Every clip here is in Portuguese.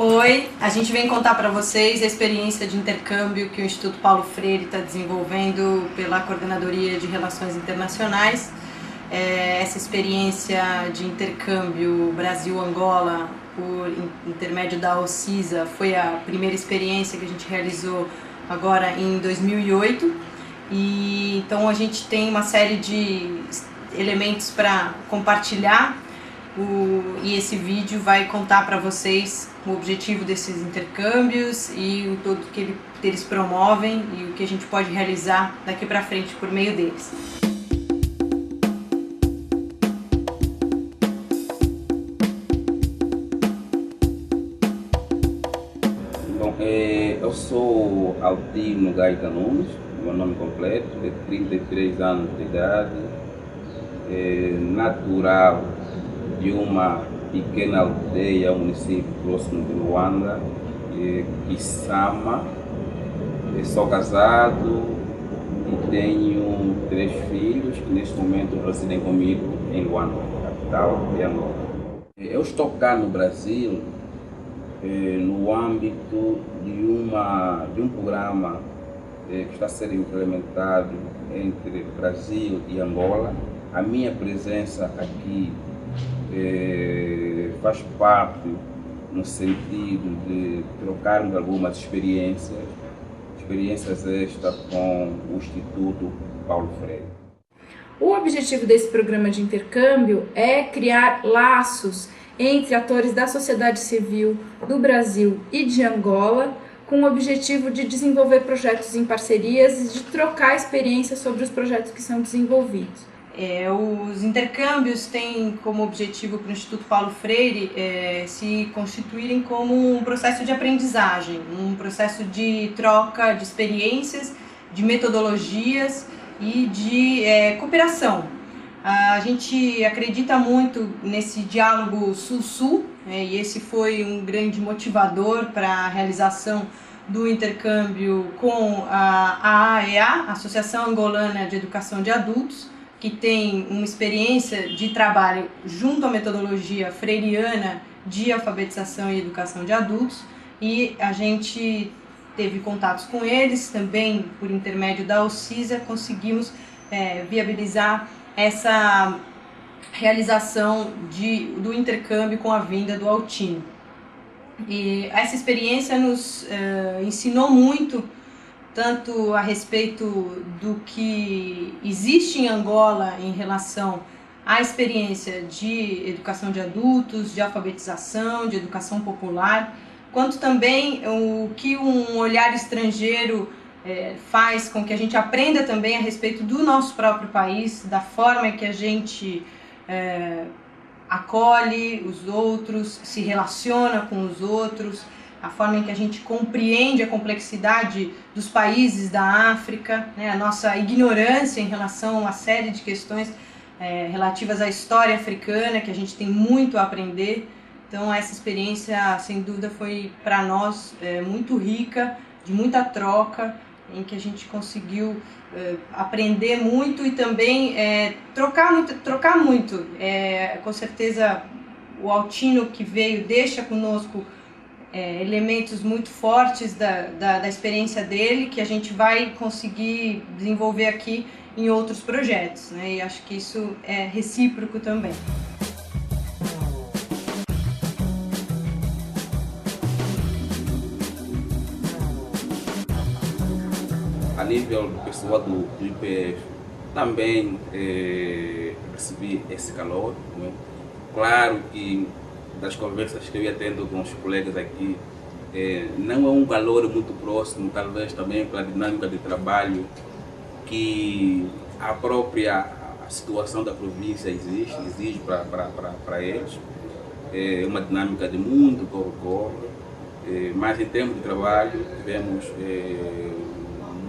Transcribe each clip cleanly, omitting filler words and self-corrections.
Oi, a gente vem contar para vocês a experiência de intercâmbio que o Instituto Paulo Freire está desenvolvendo pela Coordenadoria de Relações Internacionais. Essa experiência de intercâmbio Brasil-Angola por intermédio da OCISA foi a primeira experiência que a gente realizou agora em 2008 e então a gente tem uma série de elementos para compartilhar. E esse vídeo vai contar para vocês o objetivo desses intercâmbios e o todo que eles promovem e o que a gente pode realizar daqui para frente por meio deles. Bom, eu sou Altino Gaeta Nunes, meu nome completo, de 33 anos de idade, natural de uma pequena aldeia, um município próximo de Luanda, Kisama. Sou casado e tenho 3 filhos que neste momento residem comigo em Luanda, capital de Angola. Eu estou cá no Brasil no âmbito de um programa que está a ser implementado entre Brasil e Angola. A minha presença aqui faz parte no sentido de trocarmos algumas experiências estas com o Instituto Paulo Freire. O objetivo desse programa de intercâmbio é criar laços entre atores da sociedade civil do Brasil e de Angola, com o objetivo de desenvolver projetos em parcerias e de trocar experiências sobre os projetos que são desenvolvidos. Os intercâmbios têm como objetivo para o Instituto Paulo Freire se constituírem como um processo de aprendizagem, um processo de troca de experiências, de metodologias e de cooperação. A gente acredita muito nesse diálogo Sul-Sul, e esse foi um grande motivador para a realização do intercâmbio com a AEA, Associação Angolana de Educação de Adultos, que tem uma experiência de trabalho junto à metodologia freiriana de alfabetização e educação de adultos, e a gente teve contatos com eles, também por intermédio da OCISA conseguimos viabilizar essa realização do intercâmbio com a vinda do Altino. E essa experiência nos ensinou muito, tanto a respeito do que existe em Angola em relação à experiência de educação de adultos, de alfabetização, de educação popular, quanto também o que um olhar estrangeiro faz com que a gente aprenda também a respeito do nosso próprio país, da forma que a gente acolhe os outros, se relaciona com os outros, a forma em que a gente compreende a complexidade dos países da África, a nossa ignorância em relação a uma série de questões relativas à história africana, que a gente tem muito a aprender. Então essa experiência, sem dúvida, foi para nós muito rica, de muita troca, em que a gente conseguiu aprender muito e também trocar muito. Com certeza o Altino que veio deixa conosco elementos muito fortes da experiência dele, que a gente vai conseguir desenvolver aqui em outros projetos, e acho que isso é recíproco também. A nível do pessoal do IPF, também recebi esse calor, Claro que das conversas que eu ia tendo com os colegas aqui, não é um valor muito próximo, talvez também pela dinâmica de trabalho que a própria situação da província exige para eles. É uma dinâmica de muito corre-corre, mas em termos de trabalho tivemos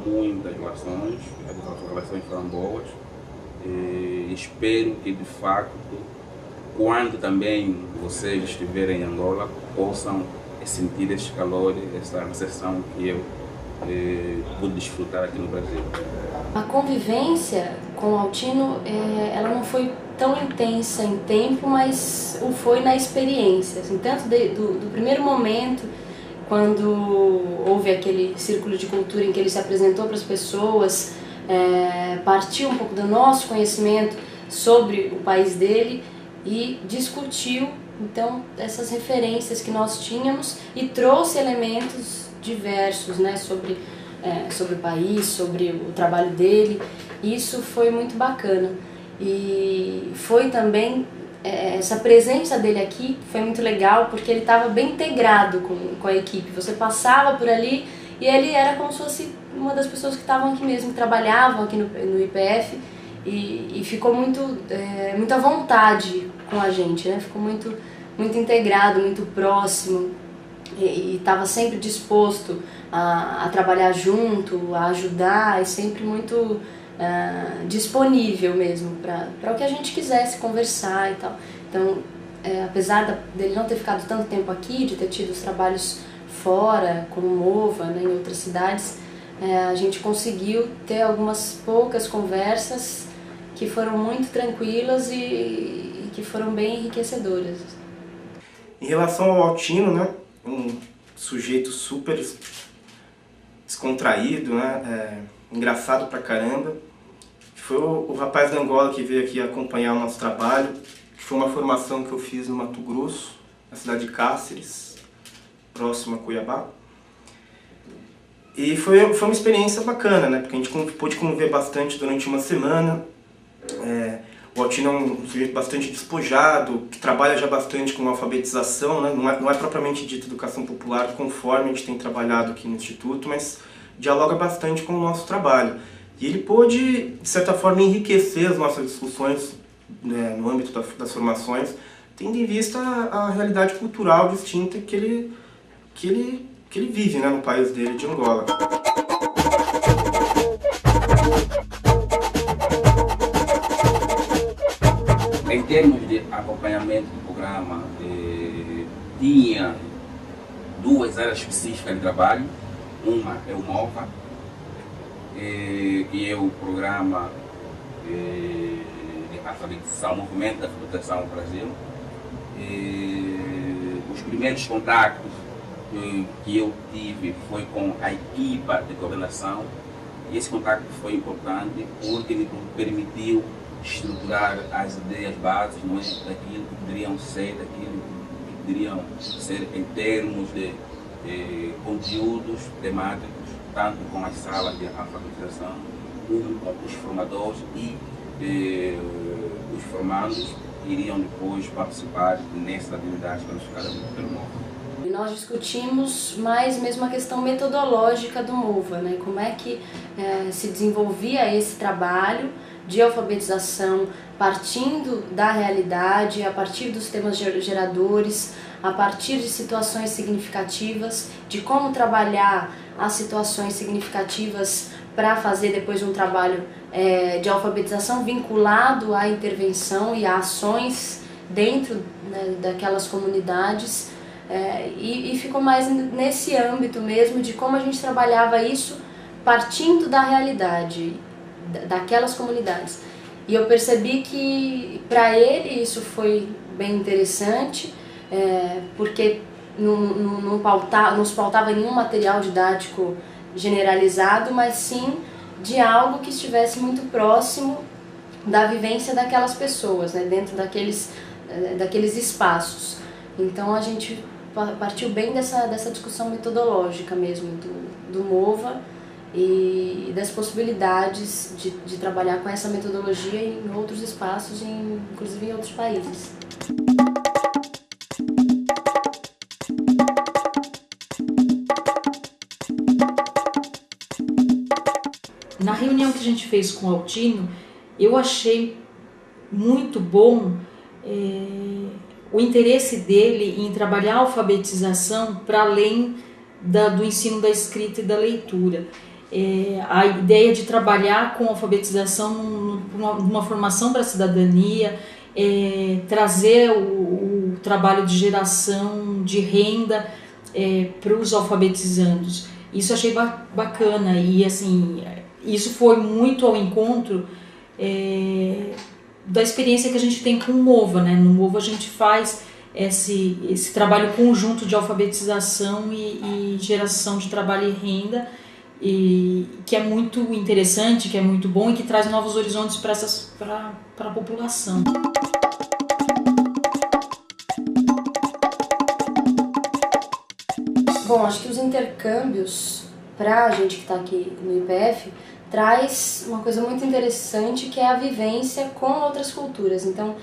muitas relações, as relações foram boas. Espero que de facto, quando também vocês estiverem em Angola, possam sentir esse calor, essa recepção que eu pude desfrutar aqui no Brasil. A convivência com o Altino, ela não foi tão intensa em tempo, mas o foi na experiência, assim, tanto do primeiro momento, quando houve aquele círculo de cultura em que ele se apresentou para as pessoas, partiu um pouco do nosso conhecimento sobre o país dele e discutiu então essas referências que nós tínhamos e trouxe elementos diversos, né, sobre o país, sobre o trabalho dele. Isso foi muito bacana e foi também essa presença dele aqui foi muito legal porque ele estava bem integrado com a equipe. Você passava por ali e ele era como se fosse uma das pessoas que estavam aqui mesmo, que trabalhavam aqui no IPF e ficou muito à vontade com a gente, né? Ficou muito integrado, muito próximo e estava sempre disposto a trabalhar junto, a ajudar e sempre muito disponível mesmo para o que a gente quisesse conversar e tal. Então, apesar dele não ter ficado tanto tempo aqui, de ter tido os trabalhos fora, como Mova, né, em outras cidades, a gente conseguiu ter algumas poucas conversas que foram muito tranquilas e que foram bem enriquecedoras. Em relação ao Altino, né, um sujeito super descontraído, né, engraçado pra caramba. Foi o rapaz da Angola que veio aqui acompanhar o nosso trabalho, que foi uma formação que eu fiz no Mato Grosso, na cidade de Cáceres, próximo a Cuiabá. E foi uma experiência bacana, né, porque a gente pôde conviver bastante durante uma semana. O Altino é um sujeito bastante despojado, que trabalha já bastante com alfabetização, né? Não é propriamente dito educação popular, conforme a gente tem trabalhado aqui no Instituto, mas dialoga bastante com o nosso trabalho. E ele pôde, de certa forma, enriquecer as nossas discussões, né, no âmbito das formações, tendo em vista a realidade cultural distinta que ele vive, né, no país dele, de Angola. Em termos de acompanhamento do programa, tinha duas áreas específicas de trabalho. Uma é o Mova, que é o programa de alfabetização, movimento da alfabetização no Brasil. Os primeiros contactos que eu tive foi com a equipa de coordenação, e esse contato foi importante porque me permitiu estruturar as ideias básicas, não é, daquilo que poderiam ser, daquilo que poderiam ser em termos de conteúdos temáticos, tanto com as salas de alfabetização, como com os formadores e os formandos iriam depois participar nessas atividades planificadas pelo MOVA. E nós discutimos mais mesmo a questão metodológica do MOVA, né? Como é que se desenvolvia esse trabalho de alfabetização partindo da realidade, a partir dos temas geradores, a partir de situações significativas, de como trabalhar as situações significativas para fazer depois um trabalho de alfabetização vinculado à intervenção e a ações dentro, né, daquelas comunidades. E ficou mais nesse âmbito mesmo de como a gente trabalhava isso partindo da realidade daquelas comunidades. E eu percebi que para ele isso foi bem interessante, porque não nos pautava nenhum material didático generalizado, mas sim de algo que estivesse muito próximo da vivência daquelas pessoas, né, dentro daqueles espaços. Então a gente partiu bem dessa discussão metodológica mesmo do MOVA e das possibilidades de trabalhar com essa metodologia em outros espaços, inclusive em outros países. Na reunião que a gente fez com o Altino, eu achei muito bom o interesse dele em trabalhar a alfabetização para além do ensino da escrita e da leitura. A ideia de trabalhar com alfabetização numa formação para a cidadania, trazer o trabalho de geração de renda para os alfabetizandos. Isso achei bacana e assim, isso foi muito ao encontro da experiência que a gente tem com o MOVA, né? No MOVA a gente faz esse trabalho conjunto de alfabetização e geração de trabalho e renda, e que é muito interessante, que é muito bom e que traz novos horizontes para a população. Bom, acho que os intercâmbios, para a gente que está aqui no IPF, traz uma coisa muito interessante, que é a vivência com outras culturas. Então,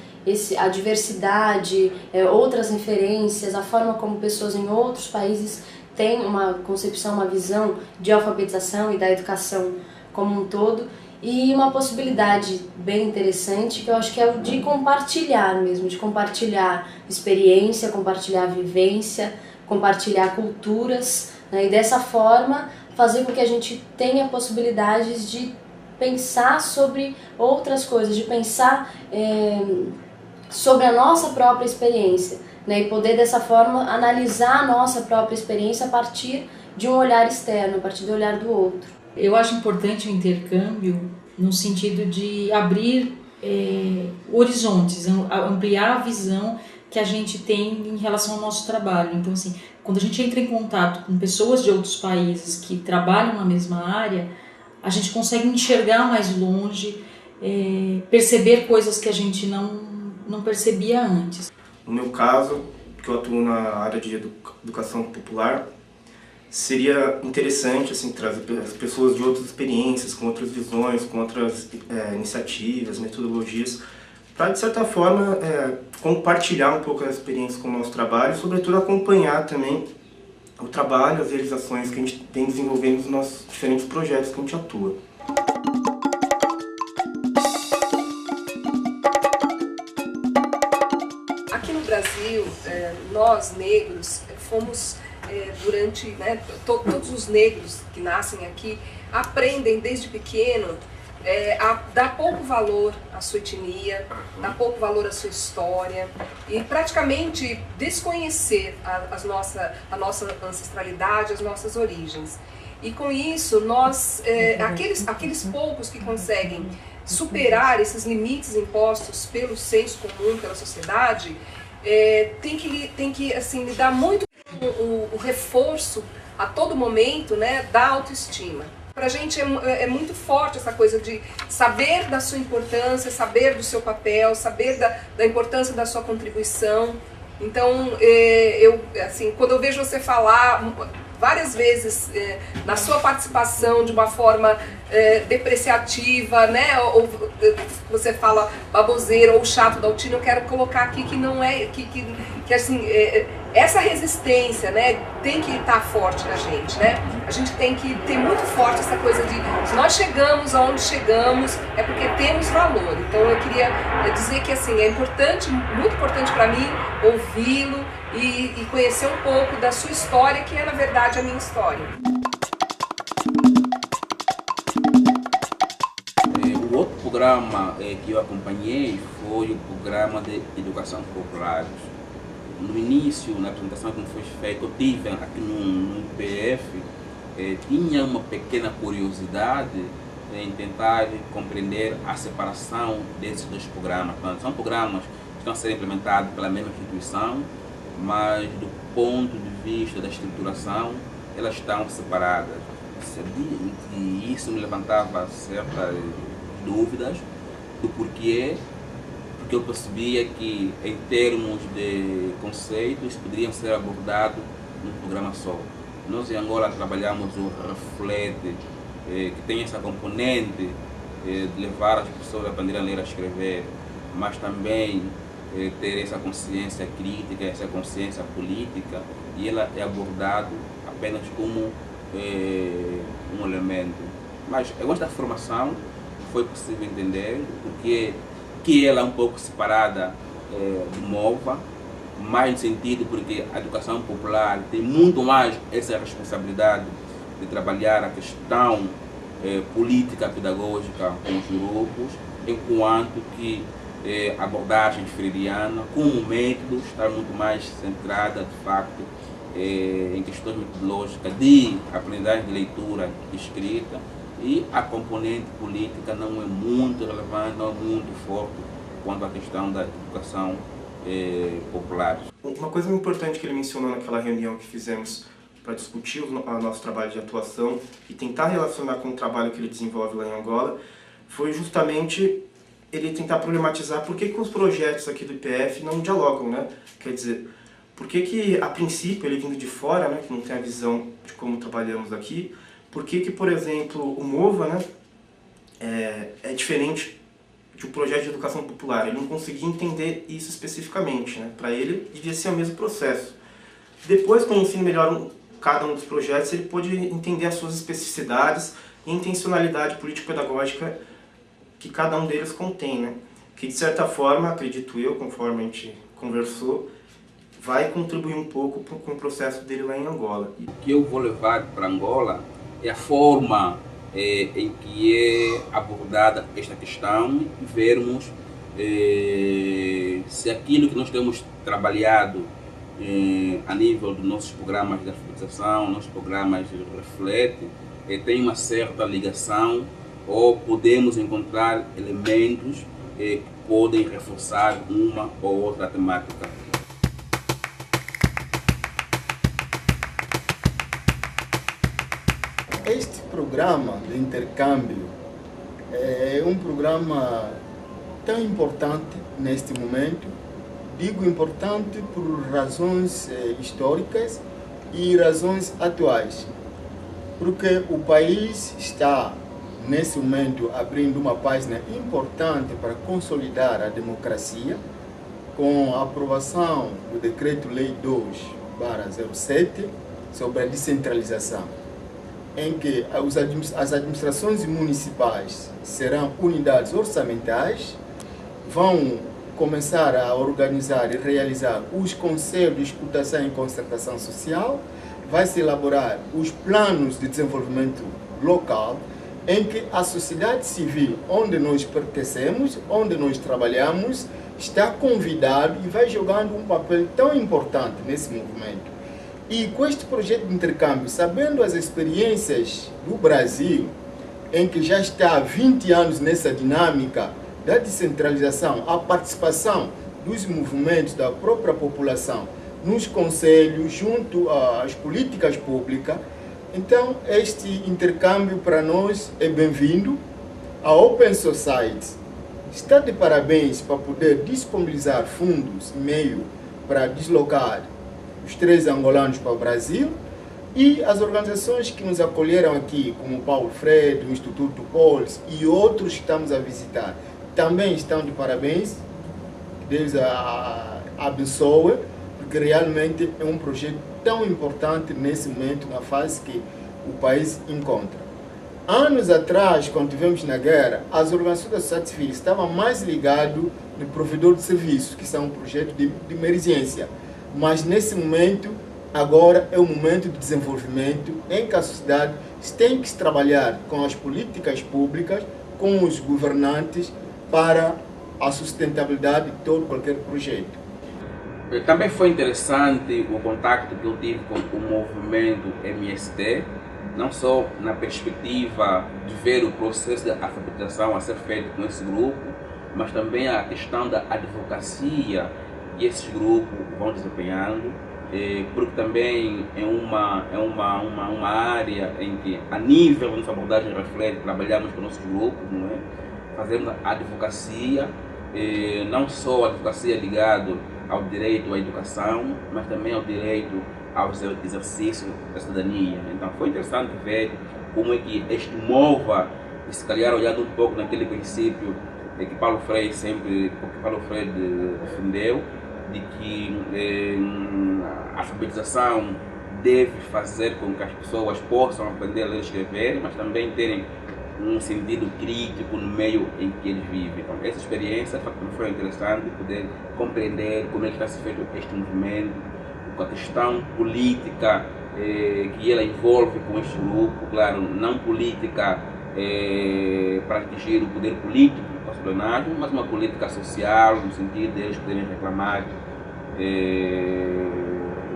a diversidade, outras referências, a forma como pessoas em outros países têm uma concepção, uma visão de alfabetização e da educação como um todo, e uma possibilidade bem interessante, que eu acho que é o de compartilhar mesmo, de compartilhar experiência, compartilhar vivência, compartilhar culturas, né? E dessa forma fazer com que a gente tenha possibilidades de pensar sobre outras coisas, de pensar sobre a nossa própria experiência, né? E poder dessa forma analisar a nossa própria experiência a partir de um olhar externo, a partir do olhar do outro. Eu acho importante o intercâmbio no sentido de abrir horizontes, ampliar a visão que a gente tem em relação ao nosso trabalho. Então, assim, quando a gente entra em contato com pessoas de outros países que trabalham na mesma área, a gente consegue enxergar mais longe, perceber coisas que a gente não percebia antes. No meu caso, que eu atuo na área de educação popular, seria interessante assim, trazer as pessoas de outras experiências, com outras visões, com outras iniciativas, metodologias, para, de certa forma, compartilhar um pouco a experiência com o nosso trabalho e, sobretudo, acompanhar também o trabalho, as realizações que a gente tem desenvolvendo nos nossos diferentes projetos que a gente atua. Aqui no Brasil, nós negros fomos durante, todos os negros que nascem aqui aprendem desde pequeno a dar pouco valor à sua etnia, dar pouco valor à sua história e praticamente desconhecer a nossa ancestralidade, as nossas origens. E com isso, nós, aqueles poucos que conseguem superar esses limites impostos pelo senso comum, pela sociedade, tem que assim, lhe dar muito o reforço a todo momento, né, da autoestima. Para a gente é muito forte essa coisa de saber da sua importância, saber do seu papel, saber da importância da sua contribuição. Então, assim, quando eu vejo você falar várias vezes na sua participação de uma forma depreciativa, né, ou você fala baboseiro ou chato da Altino, eu quero colocar aqui que não é, que assim, essa resistência, né, tem que estar forte na gente, né? A gente tem que ter muito forte essa coisa de, se nós chegamos aonde chegamos, é porque temos valor. Então eu queria dizer que assim, é importante, muito importante para mim ouvi-lo e conhecer um pouco da sua história, que é na verdade a minha história. O outro programa que eu acompanhei foi o programa de educação popular. No início, na apresentação que foi feita, eu tive aqui no IPF, tinha uma pequena curiosidade em tentar compreender a separação desses dois programas. Então, são programas que estão a ser implementados pela mesma instituição, mas do ponto de vista da estruturação, elas estão separadas. E isso me levantava certas dúvidas do porquê, porque eu percebia que, em termos de conceitos, poderiam ser abordados num programa só. Nós em Angola trabalhamos o Reflete, que tem essa componente de levar as pessoas a aprender a ler e a escrever, mas também ter essa consciência crítica, essa consciência política, e ela é abordado apenas como um elemento. Mas eu gosto da formação, foi possível entender porque que ela é um pouco separada do MOVA, mais no sentido porque a educação popular tem muito mais essa responsabilidade de trabalhar a questão política pedagógica com os grupos, enquanto que a abordagem freiriana, como método, está muito mais centrada, de facto, em questões metodológicas de aprendizagem de leitura e escrita, e a componente política não é muito relevante, não é muito forte quanto à questão da educação popular. Uma coisa muito importante que ele mencionou naquela reunião que fizemos para discutir o nosso trabalho de atuação e tentar relacionar com o trabalho que ele desenvolve lá em Angola, foi justamente ele tentar problematizar por que os projetos aqui do IPF não dialogam, né? Quer dizer, por que a princípio, ele vindo de fora, né, que não tem a visão de como trabalhamos aqui, por que, por exemplo, o MOVA, né, é diferente de um projeto de educação popular? Ele não conseguia entender isso especificamente, né? Para ele, devia ser o mesmo processo. Depois, conhecendo melhor cada um dos projetos, ele pôde entender as suas especificidades e intencionalidade político-pedagógica que cada um deles contém, né? Que, de certa forma, acredito eu, conforme a gente conversou, vai contribuir um pouco com o processo dele lá em Angola. O que eu vou levar para Angola é a forma em que é abordada esta questão e vermos se aquilo que nós temos trabalhado a nível dos nossos programas de alfabetização, nossos programas de reflete, tem uma certa ligação ou podemos encontrar elementos que podem reforçar uma ou outra temática. Este programa de intercâmbio é um programa tão importante neste momento. Digo importante por razões históricas e razões atuais, porque o país está, nesse momento, abrindo uma página importante para consolidar a democracia, com a aprovação do Decreto-Lei 2/07 sobre a descentralização, em que as administrações municipais serão unidades orçamentais, vão começar a organizar e realizar os conselhos de escutação e concertação social, vai se elaborar os planos de desenvolvimento local, em que a sociedade civil, onde nós pertencemos, onde nós trabalhamos, está convidado e vai jogando um papel tão importante nesse movimento. E com este projeto de intercâmbio, sabendo as experiências do Brasil, em que já está há 20 anos nessa dinâmica da descentralização, a participação dos movimentos da própria população nos conselhos, junto às políticas públicas, então este intercâmbio para nós é bem-vindo. A Open Society está de parabéns para poder disponibilizar fundos e meio para deslocar os 3 angolanos para o Brasil, e as organizações que nos acolheram aqui, como o Paulo Freire, o Instituto Polis e outros que estamos a visitar, também estão de parabéns. Deus a abençoe, porque realmente é um projeto tão importante nesse momento, na fase que o país encontra. Anos atrás, quando estivemos na guerra, as organizações da sociedade civil estavam mais ligadas no provedor de serviços, que são um projeto de emergência. Mas nesse momento, agora é o momento de desenvolvimento em que a sociedade tem que se trabalhar com as políticas públicas, com os governantes, para a sustentabilidade de todo qualquer projeto. Também foi interessante o contato que eu tive com o movimento MST, não só na perspectiva de ver o processo de alfabetização a ser feito com esse grupo, mas também a questão da advocacia que esses grupos vão desempenhando, porque também é uma área em que, a nível da nossa abordagem reflete, trabalhamos com nossos grupos, não é? Fazemos a advocacia, não só a advocacia ligada ao direito à educação, mas também ao direito ao exercício da cidadania. Então foi interessante ver como é que este MOVA, e se calhar olhando um pouco naquele princípio que Paulo Freire defendeu, de que a alfabetização deve fazer com que as pessoas possam aprender a ler e escrever, mas também terem um sentido crítico no meio em que eles vivem. Então, essa experiência foi interessante, poder compreender como é que está se feito este movimento, com a questão política que ela envolve com este grupo, claro, não política para atingir o poder político do plenário, mas uma política social, no sentido de eles poderem reclamar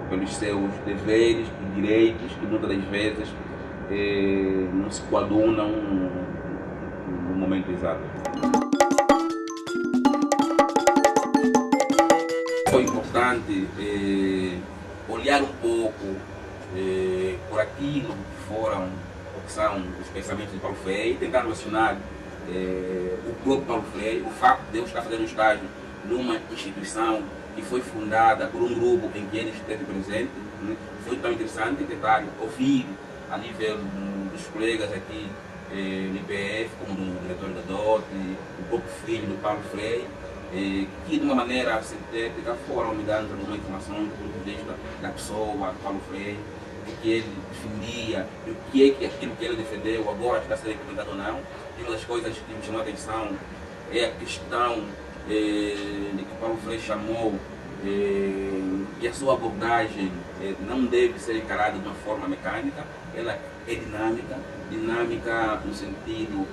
pelos seus deveres e direitos, que muitas das vezes não se coadunam no momento exato. foi importante olhar um pouco por aquilo que foram, o que são os pensamentos de Paulo Freire, e tentar relacionar o próprio Paulo Freire, o facto de eu estar fazendo um estágio numa instituição que foi fundada por um grupo em que ele esteve presente, né? Foi tão interessante tentar ouvir a nível dos colegas aqui no IPF, como do diretor da DOT, o próprio filho do Paulo Freire, que de uma maneira sintética foram me dando alguma informação do ponto de vista da pessoa, Paulo Freire, o que ele defendia, e o que é que aquilo que ele defendeu agora está sendo implementado ou não. E uma das coisas que me chamou a atenção é a questão de que Paulo Freire chamou que a sua abordagem não deve ser encarada de uma forma mecânica, ela é dinâmica no sentido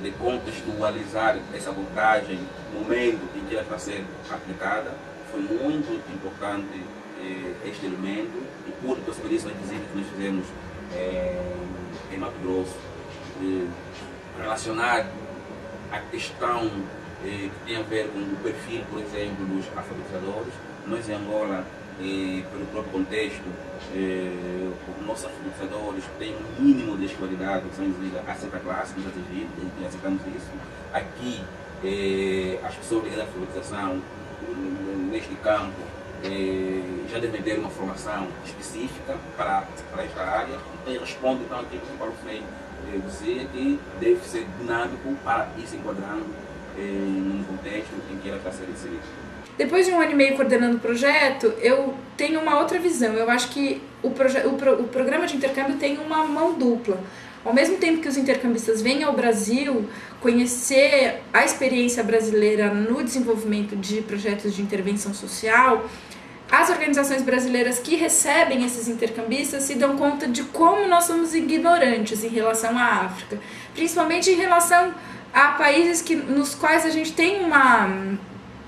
de contextualizar essa abordagem no momento em que ela está sendo aplicada. Foi muito importante este elemento, e por experiência inclusive que nós fizemos em Mato Grosso, relacionar a questão que tem a ver com o perfil, por exemplo, dos alfabetizadores. Nós em Angola, pelo próprio contexto, os nossos alfabetizadores têm um mínimo de escolaridade, que são exigidas a certa classe, nós aceitamos isso. Aqui, as pessoas ligadas à alfabetização, neste campo, já devem ter uma formação específica para esta área, e responde então aquilo que o Paulo Freire dizia, que deve ser dinâmico para ir se enquadrando no contexto em que ela está sendo inserida. Depois de 1 ano e meio coordenando o projeto, eu tenho uma outra visão. Eu acho que o programa de intercâmbio tem uma mão dupla. Ao mesmo tempo que os intercambistas vêm ao Brasil conhecer a experiência brasileira no desenvolvimento de projetos de intervenção social, as organizações brasileiras que recebem esses intercambistas se dão conta de como nós somos ignorantes em relação à África, principalmente em relação a países nos quais a gente tem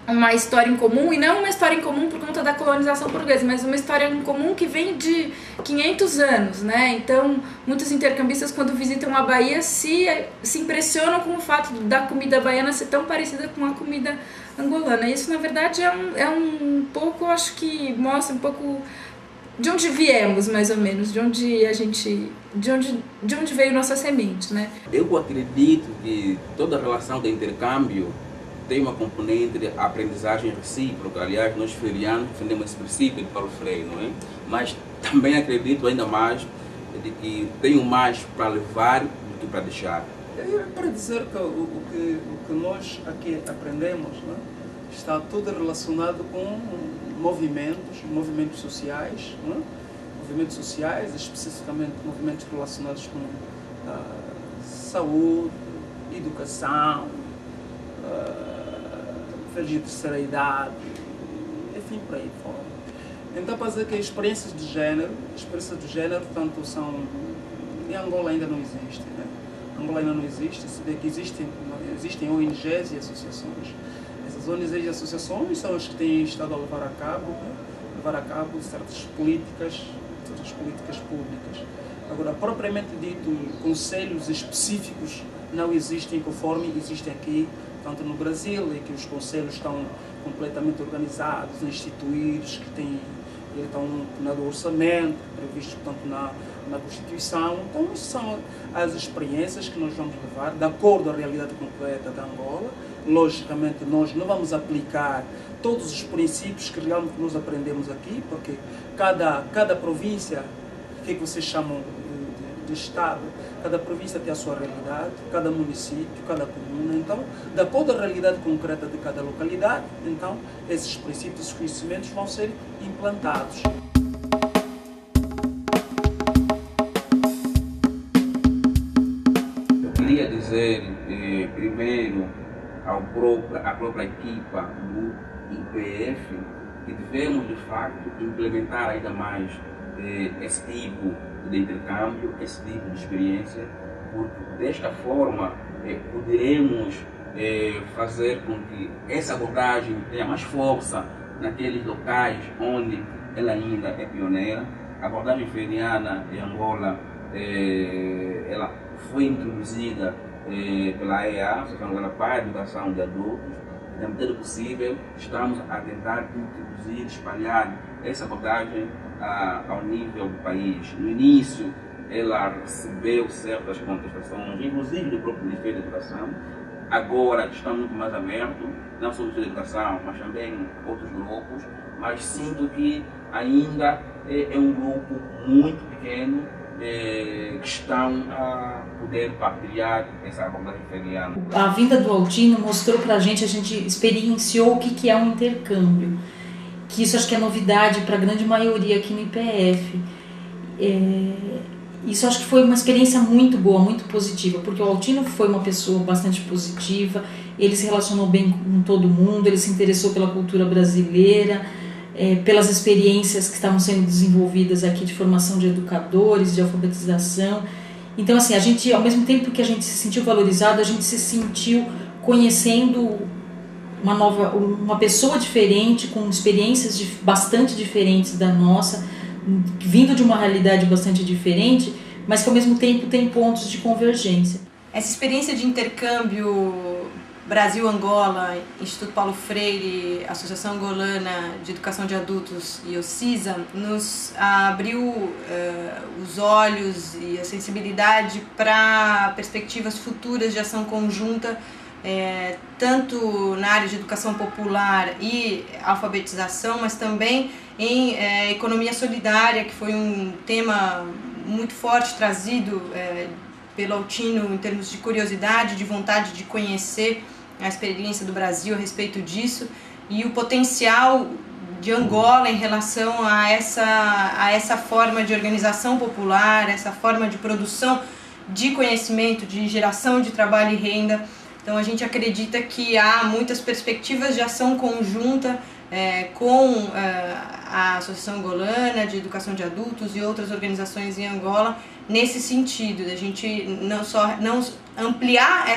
uma história em comum, e não uma história em comum por conta da colonização portuguesa, mas uma história em comum que vem de 500 anos, né? Então, muitos intercambistas, quando visitam a Bahia, se impressionam com o fato da comida baiana ser tão parecida com a comida angolana. Isso, na verdade, é um pouco, acho que mostra um pouco de onde viemos, mais ou menos, de onde veio nossa semente, né? Eu acredito que toda relação de intercâmbio tem uma componente de aprendizagem recíproca. Aliás, nós freirianos defendemos esse princípio de Paulo Freire, não é? Mas também acredito ainda mais de que tenho mais para levar do que para deixar. Para dizer que o que nós aqui aprendemos, né, está tudo relacionado com movimentos sociais, né? Movimentos sociais, especificamente movimentos relacionados com saúde, educação, de terceira idade, enfim, por aí fora. Então, para dizer que experiências de género, tanto são... Em Angola ainda não existe, né? Angola ainda não existe, se vê que existem ONGs e associações. Essas ONGs e associações são as que têm estado a levar a cabo certas políticas públicas. Agora, propriamente dito, conselhos específicos não existem conforme existem aqui, tanto no Brasil, em que os conselhos estão completamente organizados, instituídos, que estão no orçamento, previsto tanto na Constituição. Então, isso são as experiências que nós vamos levar, de acordo à realidade concreta da Angola. Logicamente, nós não vamos aplicar todos os princípios que realmente nós aprendemos aqui, porque cada província, o que vocês chamam de Estado, cada província tem a sua realidade, cada município, cada comuna. Então, de acordo à realidade concreta de cada localidade, então, esses princípios, esses conhecimentos vão ser implantados. Eu queria dizer, primeiro, à própria equipa do IPF, que devemos, de facto, implementar ainda mais esse tipo de intercâmbio, esse tipo de experiência, porque desta forma poderemos fazer com que essa abordagem tenha mais força naqueles locais onde ela ainda é pioneira. A abordagem freiriana em Angola ela foi introduzida pela EA, Associação Angola para a Educação de Adultos, na medida do possível, estamos a tentar introduzir, espalhar essa abordagem ao nível do país. No início, ela recebeu certas contestações, inclusive do próprio Ministério da Educação. Agora está muito mais aberto, não só o Ministério da Educação, mas também outros grupos, mas sinto que ainda é um grupo muito pequeno que estão a poder partilhar essa abordagem freiriana. A vinda do Altino mostrou para a gente experienciou o que é um intercâmbio, que isso acho que é novidade para a grande maioria aqui no IPF. Isso acho que foi uma experiência muito boa, muito positiva, porque o Altino foi uma pessoa bastante positiva, ele se relacionou bem com todo mundo, ele se interessou pela cultura brasileira, pelas experiências que estavam sendo desenvolvidas aqui de formação de educadores, de alfabetização. Então, assim, a gente, ao mesmo tempo que a gente se sentiu valorizado, a gente se sentiu conhecendo uma pessoa diferente, com experiências bastante diferentes da nossa, vindo de uma realidade bastante diferente, mas que ao mesmo tempo tem pontos de convergência. Essa experiência de intercâmbio Brasil-Angola, Instituto Paulo Freire, Associação Angolana de Educação de Adultos e o CISA nos abriu os olhos e a sensibilidade para perspectivas futuras de ação conjunta, tanto na área de educação popular e alfabetização, mas também em economia solidária, que foi um tema muito forte trazido pelo Altino em termos de curiosidade, de vontade de conhecer a experiência do Brasil a respeito disso e o potencial de Angola em relação a essa forma de organização popular, essa forma de produção de conhecimento, de geração de trabalho e renda. Então a gente acredita que há muitas perspectivas de ação conjunta com a Associação Angolana de Educação de Adultos e outras organizações em Angola nesse sentido, da gente não ampliar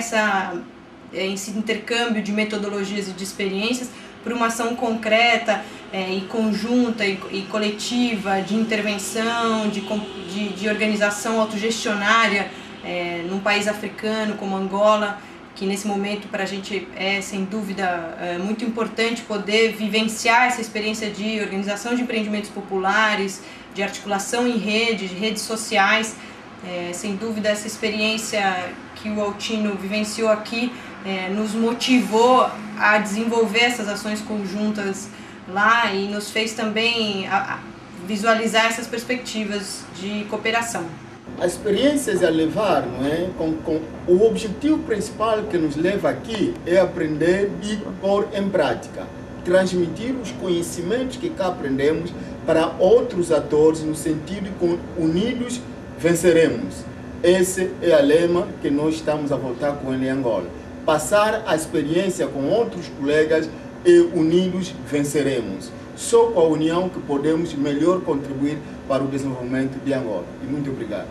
esse intercâmbio de metodologias e de experiências por uma ação concreta e conjunta e coletiva de intervenção, de organização autogestionária num país africano como Angola, que nesse momento para a gente é sem dúvida muito importante poder vivenciar essa experiência de organização de empreendimentos populares, de articulação em redes, de redes sociais. Sem dúvida essa experiência que o Altino vivenciou aqui nos motivou a desenvolver essas ações conjuntas lá e nos fez também visualizar essas perspectivas de cooperação. As experiências a levar, não é? Com o objetivo principal que nos leva aqui é aprender e pôr em prática, transmitir os conhecimentos que cá aprendemos para outros atores no sentido de que unidos venceremos. Esse é o lema que nós estamos a voltar com ele em Angola. Passar a experiência com outros colegas e unidos venceremos. Só com a união que podemos melhor contribuir para o desenvolvimento de Angola. E muito obrigado.